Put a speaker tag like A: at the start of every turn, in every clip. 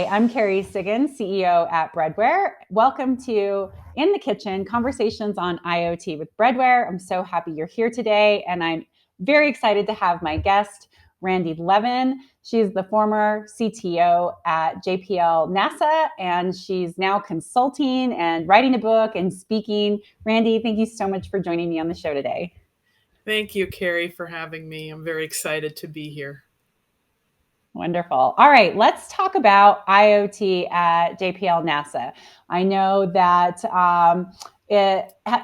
A: I'm Kerry Siggins, CEO at Breadware. Welcome to In the KIoTchen, conversations on IoT with Breadware. I'm so happy you're here today, and I'm very excited to have my guest, Randi Levin. She's the former CTO at JPL NASA, and she's now consulting and writing a book and speaking. Randi, thank you so much for joining me on the show today.
B: Thank you, Kerry, for having me. I'm very excited to be here.
A: Wonderful. All right, let's talk about IoT at JPL NASA. I know that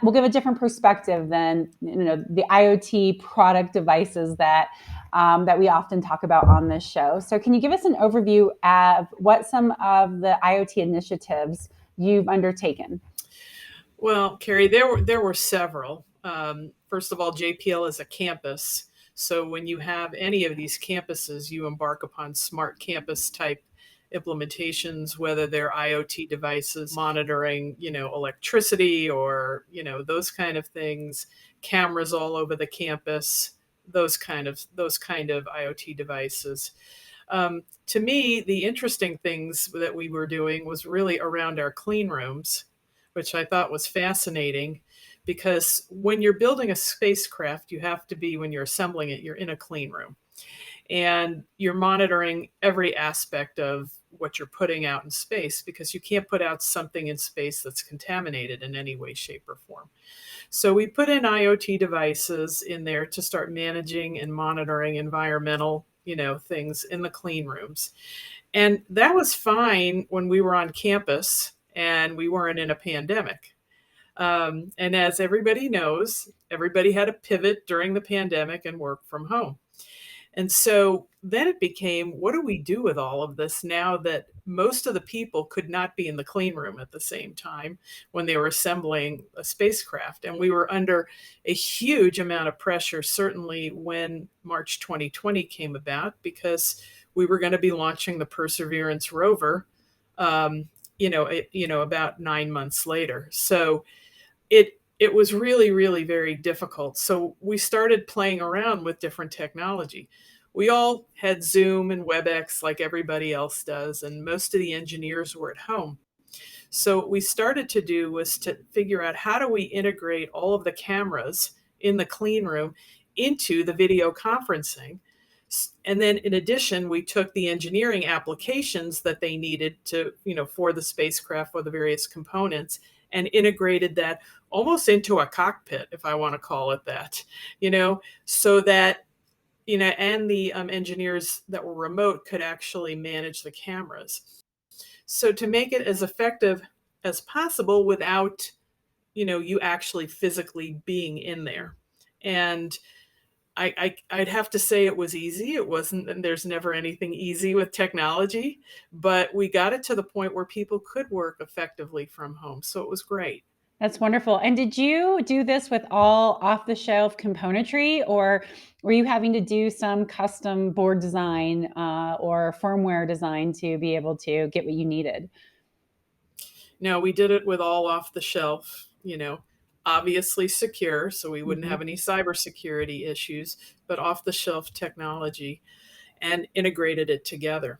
A: will give a different perspective than the IoT product devices that we often talk about on this show. So, can you give us an overview of what some of the IoT initiatives you've undertaken?
B: Well, Kerry, there were several. First of all, JPL is a campus. So when you have any of these campuses, you embark upon smart campus type implementations, whether they're IoT devices monitoring, electricity or, those kind of things, cameras all over the campus, those kind of IoT devices. To me, the interesting things that we were doing was really around our clean rooms, which I thought was fascinating because when you're building a spacecraft, you have to be, when you're assembling it, you're in a clean room and you're monitoring every aspect of what you're putting out in space because you can't put out something in space that's contaminated in any way, shape, or form. So we put in IoT devices in there to start managing and monitoring environmental, things in the clean rooms. And that was fine when we were on campus and we weren't in a pandemic. And as everybody knows, everybody had to pivot during the pandemic and work from home. And so then it became, what do we do with all of this now that most of the people could not be in the clean room at the same time when they were assembling a spacecraft? And we were under a huge amount of pressure, certainly when March 2020 came about, because we were going to be launching the Perseverance rover, about 9 months later. So it was really, really very difficult. So we started playing around with different technology. We all had Zoom and WebEx like everybody else does, and most of the engineers were at home. So what we started to do was to figure out how do we integrate all of the cameras in the clean room into the video conferencing. And then in addition, we took the engineering applications that they needed to, for the spacecraft or the various components and integrated that almost into a cockpit, if I want to call it that, so that, and the engineers that were remote could actually manage the cameras. So to make it as effective as possible without, you actually physically being in there. And I'd have to say it was easy. It wasn't, and there's never anything easy with technology, but we got it to the point where people could work effectively from home. So it was great.
A: That's wonderful. And did you do this with all off-the-shelf componentry, or were you having to do some custom board design or firmware design to be able to get what you needed?
B: No, we did it with all off the shelf, obviously secure, so we wouldn't
A: Mhm.
B: have any cybersecurity issues, but off the shelf technology and integrated it together.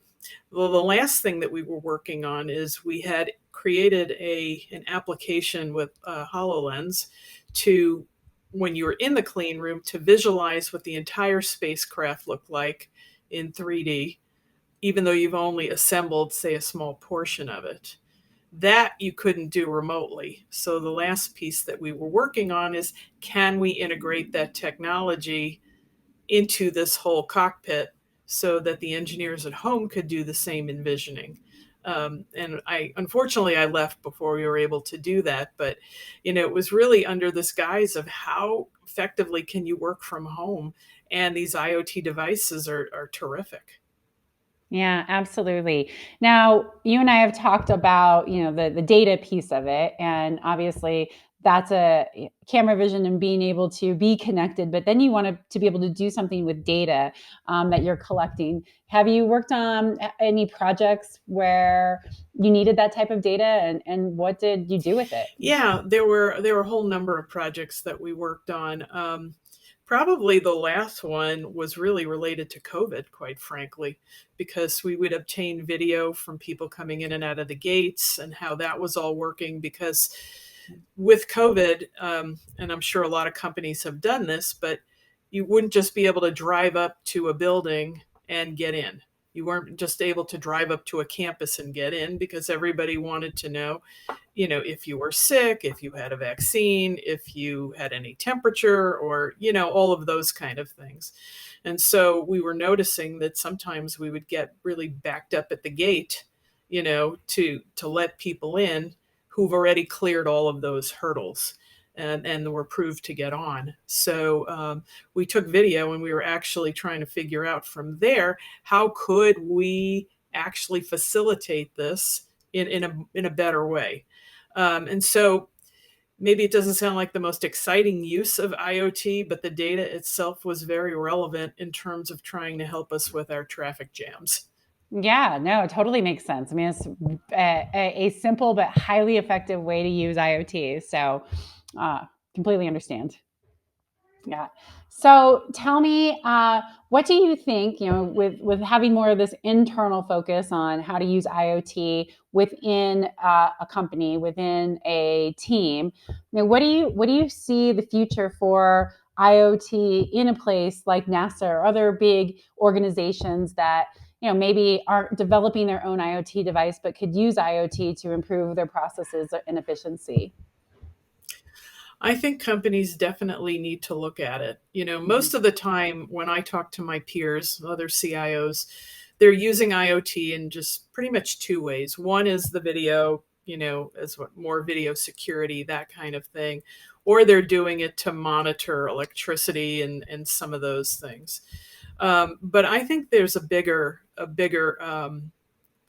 B: Well, the last thing that we were working on is we had created an application with HoloLens to, when you were in the clean room, to visualize what the entire spacecraft looked like in 3D, even though you've only assembled, say, a small portion of it. That you couldn't do remotely. So the last piece that we were working on is, can we integrate that technology into this whole cockpit so that the engineers at home could do the same envisioning? And unfortunately, I left before we were able to do that. But, it was really under this guise of how effectively can you work from home? And these IoT devices are terrific.
A: Yeah, absolutely. Now, you and I have talked about, the data piece of it, and obviously that's a camera vision and being able to be connected, but then you want to be able to do something with data that you're collecting. Have you worked on any projects where you needed that type of data, and what did you do with it?
B: Yeah, there were a whole number of projects that we worked on. Probably the last one was really related to COVID, quite frankly, because we would obtain video from people coming in and out of the gates and how that was all working. Because with COVID, and I'm sure a lot of companies have done this, but you wouldn't just be able to drive up to a building and get in. You weren't just able to drive up to a campus and get in because everybody wanted to know, if you were sick, if you had a vaccine, if you had any temperature, or, all of those kind of things. And so we were noticing that sometimes we would get really backed up at the gate, to let people in who've already cleared all of those hurdles and were proved to get on. So we took video and we were actually trying to figure out from there, how could we actually facilitate this in a better way. And so maybe it doesn't sound like the most exciting use of IoT, but the data itself was very relevant in terms of trying to help us with our traffic jams.
A: Yeah, no, it totally makes sense. I mean, it's a simple but highly effective way to use IoT. So, completely understand. Yeah. So tell me, what do you think? With having more of this internal focus on how to use IoT within a company, within a team, what do you see the future for IoT in a place like NASA or other big organizations that maybe aren't developing their own IoT device but could use IoT to improve their processes and efficiency?
B: I think companies definitely need to look at it.
A: Mm-hmm.
B: Most of the time when I talk to my peers, other CIOs, they're using IoT in just pretty much two ways. One is the video, as more video security, that kind of thing, or they're doing it to monitor electricity and some of those things. But I think there's a bigger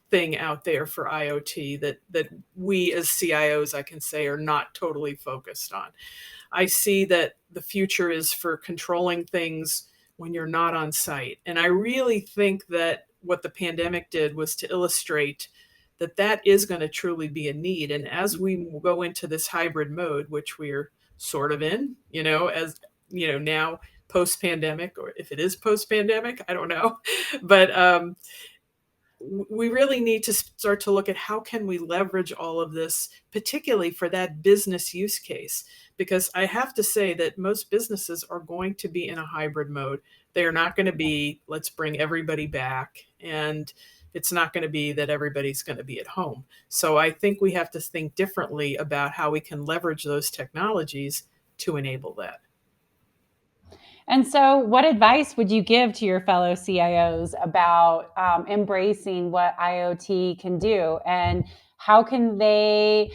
B: thing out there for IoT that we as CIOs, I can say, are not totally focused on. I see that the future is for controlling things when you're not on site. And I really think that what the pandemic did was to illustrate that is going to truly be a need. And as we go into this hybrid mode, which we're sort of in, as now post pandemic, or if it is post pandemic, I don't know. But we really need to start to look at how can we leverage all of this, particularly for that business use case. Because I have to say that most businesses are going to be in a hybrid mode. They are not going to be, let's bring everybody back, and it's not going to be that everybody's going to be at home. So I think we have to think differently about how we can leverage those technologies to enable that.
A: And so, what advice would you give to your fellow CIOs about embracing what IoT can do, and how can they,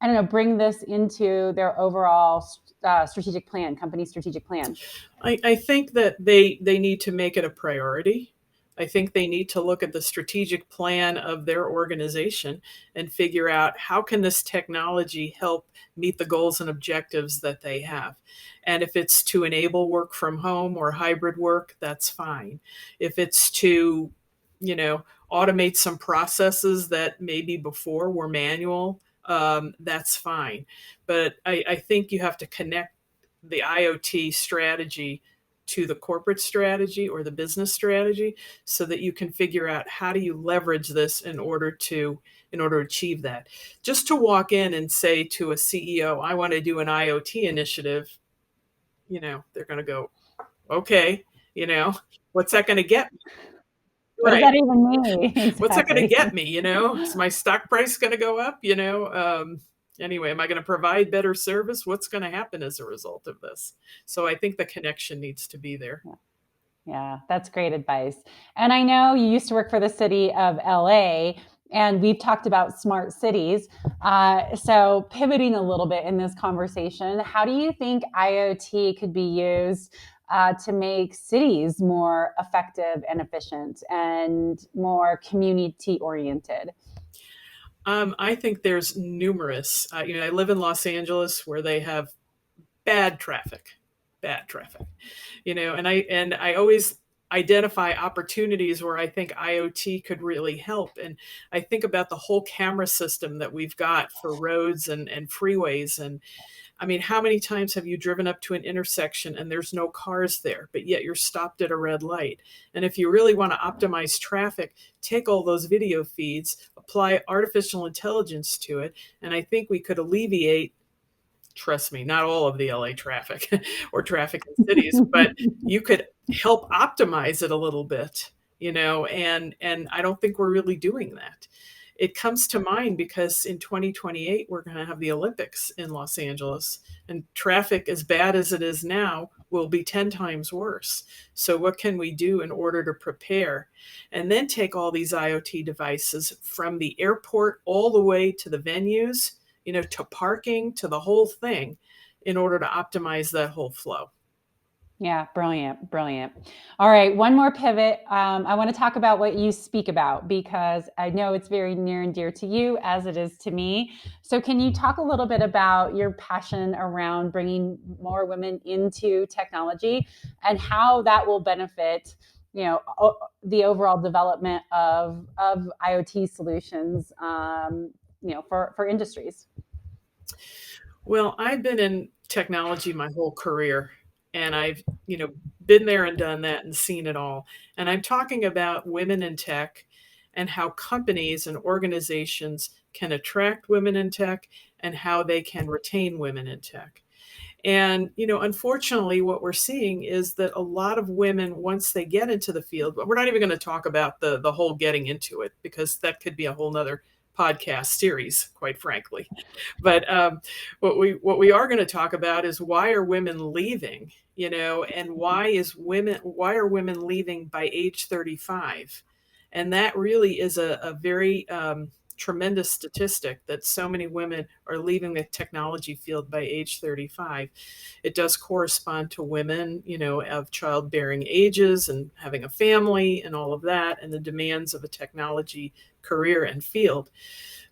A: I don't know, bring this into their overall strategic plan, company strategic plan?
B: I think that they need to make it a priority. I think they need to look at the strategic plan of their organization and figure out how can this technology help meet the goals and objectives that they have. And if it's to enable work from home or hybrid work, that's fine. If it's to, you know, automate some processes that maybe before were manual, that's fine. But I think you have to connect the IoT strategy to the corporate strategy or the business strategy, so that you can figure out how do you leverage this in order to achieve that. Just to walk in and say to a CEO, I want to do an IoT initiative, they're going to go, okay, what's that going to get me?
A: What does
B: Right.
A: that even mean?
B: What's that going to
A: Exactly.
B: get me? Is my stock price going to go up? Anyway, am I going to provide better service? What's going to happen as a result of this? So I think the connection needs to be there.
A: Yeah, that's great advice. And I know you used to work for the city of LA, and we've talked about smart cities. So, pivoting a little bit in this conversation, how do you think IoT could be used to make cities more effective and efficient and more community oriented?
B: I think there's numerous. I live in Los Angeles, where they have bad traffic, bad traffic. And I always identify opportunities where I think IoT could really help. And I think about the whole camera system that we've got for roads and freeways. And I mean, how many times have you driven up to an intersection and there's no cars there, but yet you're stopped at a red light? And if you really want to optimize traffic, take all those video feeds, apply artificial intelligence to it, and I think we could alleviate, trust me, not all of the LA traffic or traffic in cities, but you could help optimize it a little bit, and I don't think we're really doing that. It comes to mind because in 2028, we're going to have the Olympics in Los Angeles, and traffic, as bad as it is now, will be 10 times worse. So what can we do in order to prepare? And then take all these IoT devices from the airport all the way to the venues, to parking, to the whole thing, in order to optimize that whole flow.
A: Yeah, brilliant, brilliant. All right, one more pivot. I want to talk about what you speak about because I know it's very near and dear to you as it is to me. So can you talk a little bit about your passion around bringing more women into technology and how that will benefit, the overall development of IoT solutions, for industries?
B: Well, I've been in technology my whole career, and I've, been there and done that and seen it all. And I'm talking about women in tech and how companies and organizations can attract women in tech and how they can retain women in tech. And, unfortunately, what we're seeing is that a lot of women, once they get into the field, but we're not even going to talk about the whole getting into it, because that could be a whole nother podcast series, quite frankly. But what we are going to talk about is, why are women leaving, and why are women leaving by age 35? And that really is a very tremendous statistic, that so many women are leaving the technology field by age 35. It does correspond to women, of childbearing ages and having a family and all of that, and the demands of a technology career and field.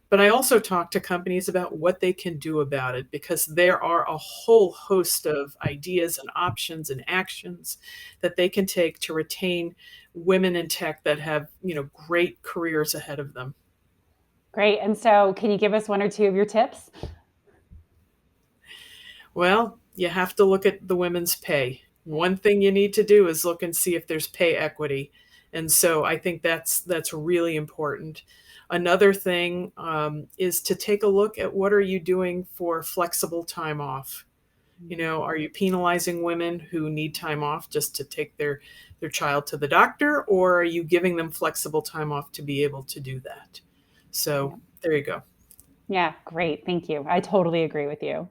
B: But I also talk to companies about what they can do about it, because there are a whole host of ideas and options and actions that they can take to retain women in tech that have, great careers ahead of them.
A: Great. And so can you give us one or two of your tips?
B: Well, you have to look at the women's pay. One thing you need to do is look and see if there's pay equity. And so I think that's really important. Another thing is to take a look at, what are you doing for flexible time off? Are you penalizing women who need time off just to take their child to the doctor, or are you giving them flexible time off to be able to do that? So there you go.
A: Yeah, great. Thank you. I totally agree with you.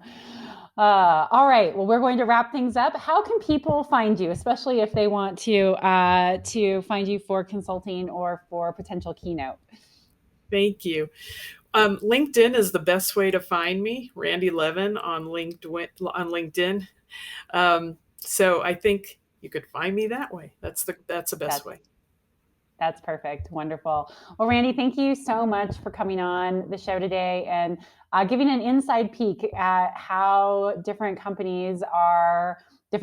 A: All right. Well, we're going to wrap things up. How can people find you, especially if they want to find you for consulting or for potential keynote?
B: Thank you. LinkedIn is the best way to find me. Randi Levin on LinkedIn. So I think you could find me that way. That's the best way.
A: That's perfect. Wonderful. Well, Randi, thank you so much for coming on the show today and giving an inside peek at how different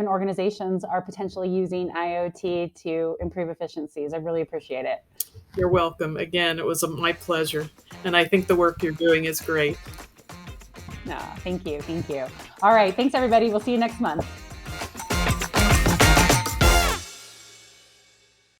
A: organizations are potentially using IoT to improve efficiencies. I really appreciate it.
B: You're welcome. Again, it was my pleasure. And I think the work you're doing is great.
A: No, thank you. Thank you. All right. Thanks, everybody. We'll see you next month.